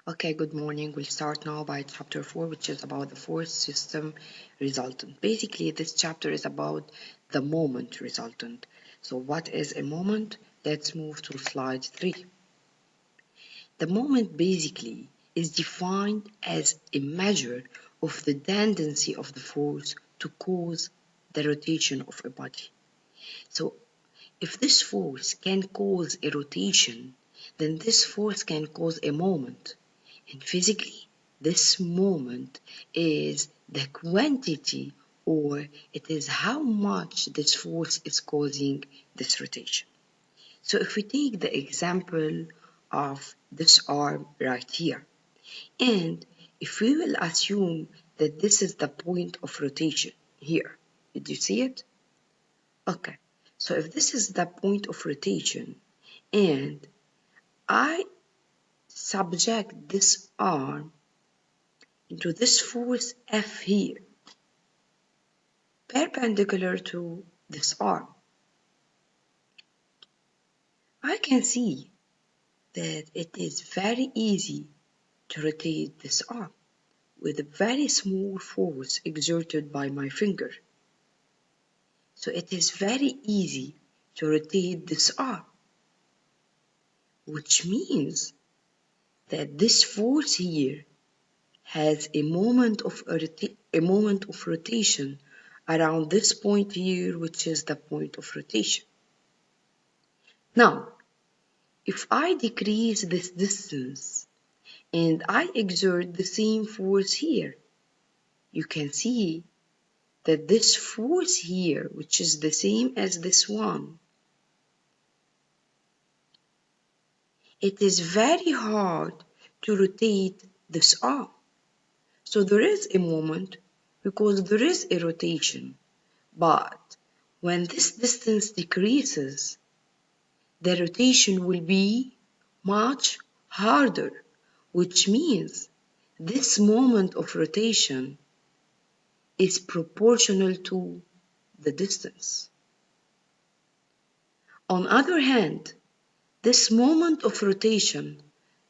Okay, good morning. We'll start now by chapter 4, which is about the force system resultant. Basically, this chapter is about the moment resultant. So what is a moment? Let's move to slide 3. The moment basically is defined as a measure of the tendency of the force to cause the rotation of a body. So if this force can cause a rotation, then this force can cause a moment. And physically, this moment is the quantity, or it is how much this force is causing this rotation. So if we take the example of this arm right here, and if we will assume that this is the point of rotation here, did you see it? Okay, so if this is the point of rotation and I subject this arm into this force F here, perpendicular to this arm, I can see that it is very easy to rotate this arm with a very small force exerted by my finger. So it is very easy to rotate this arm, which means that this force here has a moment of rotation around this point here, which is the point of rotation. Now, if I decrease this distance and I exert the same force here, you can see that this force here, which is the same as this one, it is very hard to rotate this arm. So there is a moment because there is a rotation, but when this distance decreases, the rotation will be much harder, which means this moment of rotation is proportional to the distance. On the other hand, this moment of rotation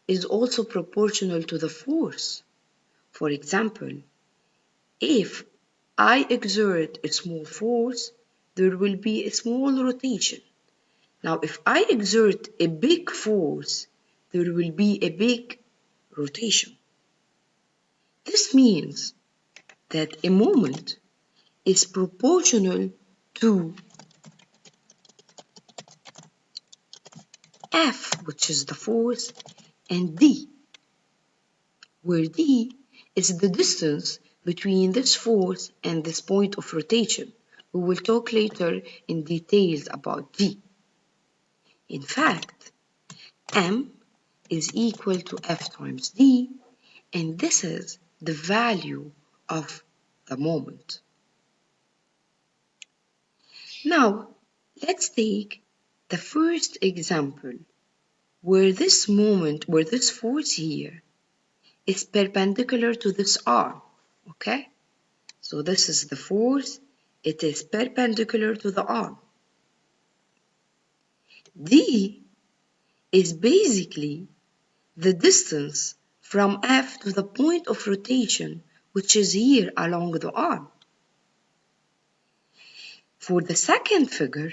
is also proportional to the force. For example, if I exert a small force, there will be a small rotation. Now, if I exert a big force, there will be a big rotation. This means that a moment is proportional to F, which is the force, and D, where D is the distance between this force and this point of rotation. We will talk later in details about D. In fact, M is equal to F times D, and this is the value of the moment. Now, let's take the first example where this force here is perpendicular to this arm, okay? So this is the force, it is perpendicular to the arm. D is basically the distance from F to the point of rotation, which is here along the arm. For the second figure,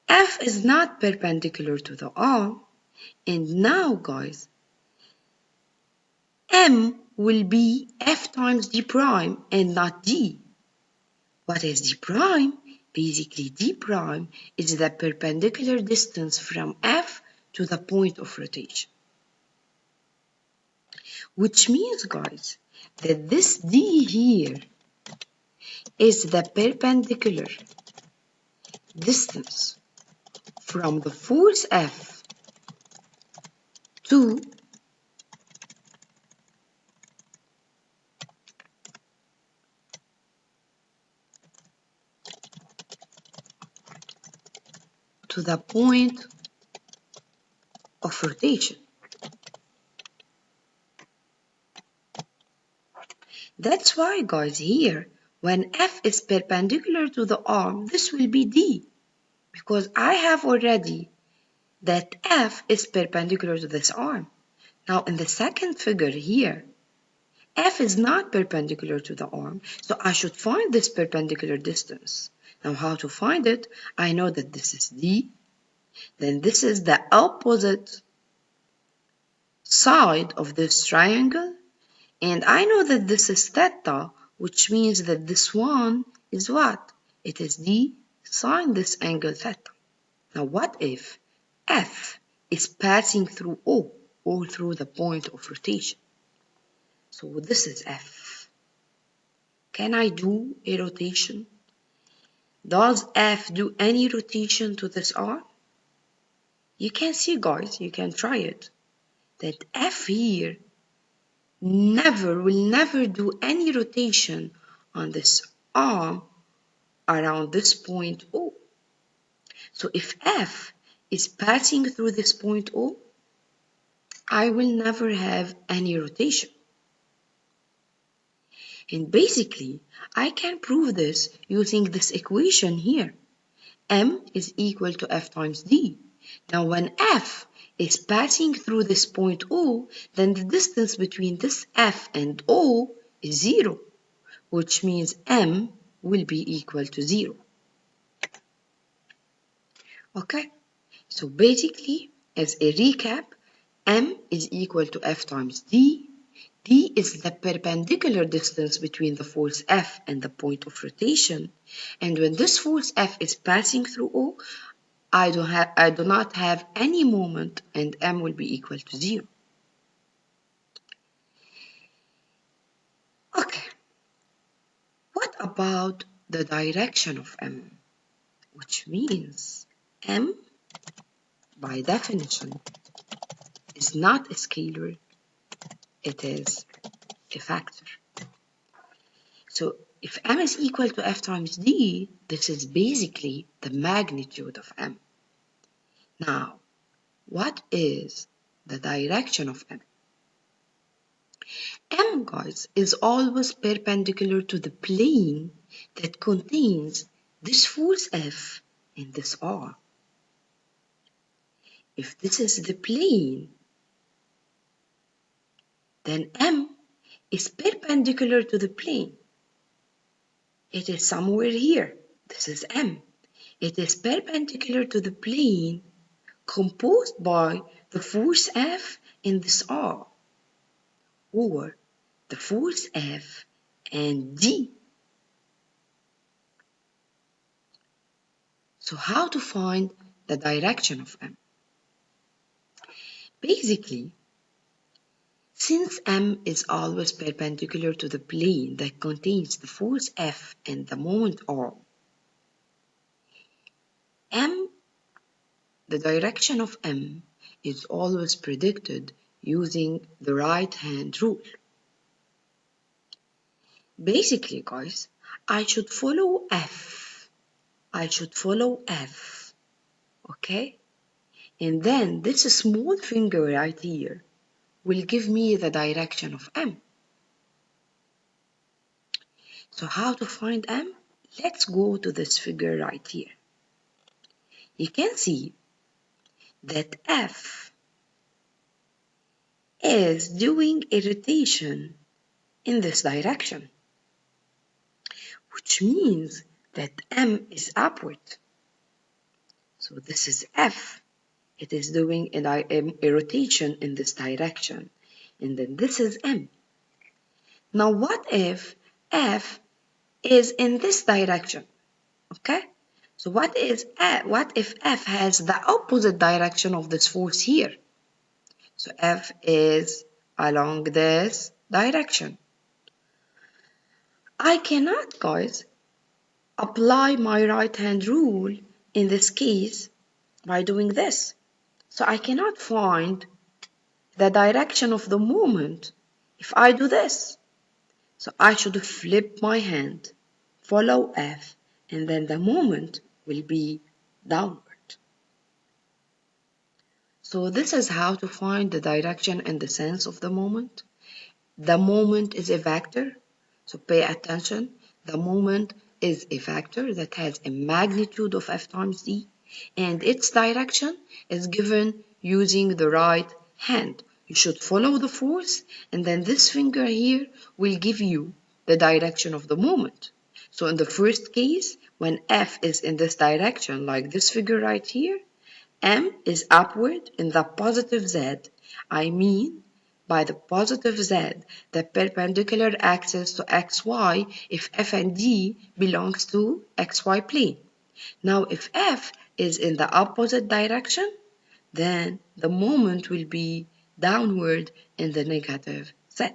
F is not perpendicular to the arm, and now, guys, M will be F times D prime and not D. What is D prime? Basically, D prime is the perpendicular distance from F to the point of rotation. Which means, guys, that this D here is the perpendicular distance from the force F to the point of rotation. That's why, guys, here, when F is perpendicular to the arm, this will be D, because I have already that F is perpendicular to this arm. Now in the second figure here, F is not perpendicular to the arm, so I should find this perpendicular distance. Now how to find it? I know that this is D, then this is the opposite side of this triangle, and I know that this is theta, which means that this one is what? It is D sine this angle theta. Now what if F is passing through O, or through the point of rotation? So this is F. Can I do a rotation? Does F do any rotation to this arm? You can see, guys, you can try it, that F here will never do any rotation on this arm around this point O. So if F is passing through this point O, I will never have any rotation. And basically, I can prove this using this equation here. M is equal to F times D. Now when F is passing through this point O, then the distance between this F and O is 0, which means M will be equal to 0. Okay, so basically, as a recap, M is equal to F times D. D is the perpendicular distance between the force F and the point of rotation. And when this force F is passing through O, I do not have any moment, and M will be equal to 0. Okay, what about the direction of M? Which means M, by definition, is not a scalar, it is a factor. So if M is equal to F times D, this is basically the magnitude of M. Now, what is the direction of M? M, guys, is always perpendicular to the plane that contains this force F and this R. If this is the plane, then M is perpendicular to the plane. It is somewhere here. This is M. It is perpendicular to the plane composed by the force F and this R, or the force F and D. So how to find the direction of M? Basically, since M is always perpendicular to the plane that contains the force F and the moment R, the direction of M is always predicted using the right-hand rule. Basically, guys, I should follow F. Okay? And then this small finger right here will give me the direction of M. So how to find M? Let's go to this figure right here. You can see that F is doing a rotation in this direction, which means that M is upward. So this is F. It is doing a rotation in this direction. And then this is M. Now what if F is in this direction? Okay? So what if F has the opposite direction of this force here? So F is along this direction. I cannot, guys, apply my right-hand rule in this case by doing this. So I cannot find the direction of the moment if I do this. So I should flip my hand, follow F, and then the moment will be downward. So this is how to find the direction and the sense of the moment. The moment is a vector, so pay attention. The moment is a vector that has a magnitude of F times D, and its direction is given using the right hand. You should follow the force, and then this finger here will give you the direction of the moment. So in the first case, when F is in this direction, like this figure right here, M is upward in the positive Z. I mean, by the positive Z, the perpendicular axis to XY if F and D belongs to XY plane. Now, if F is in the opposite direction, then the moment will be downward in the negative Z.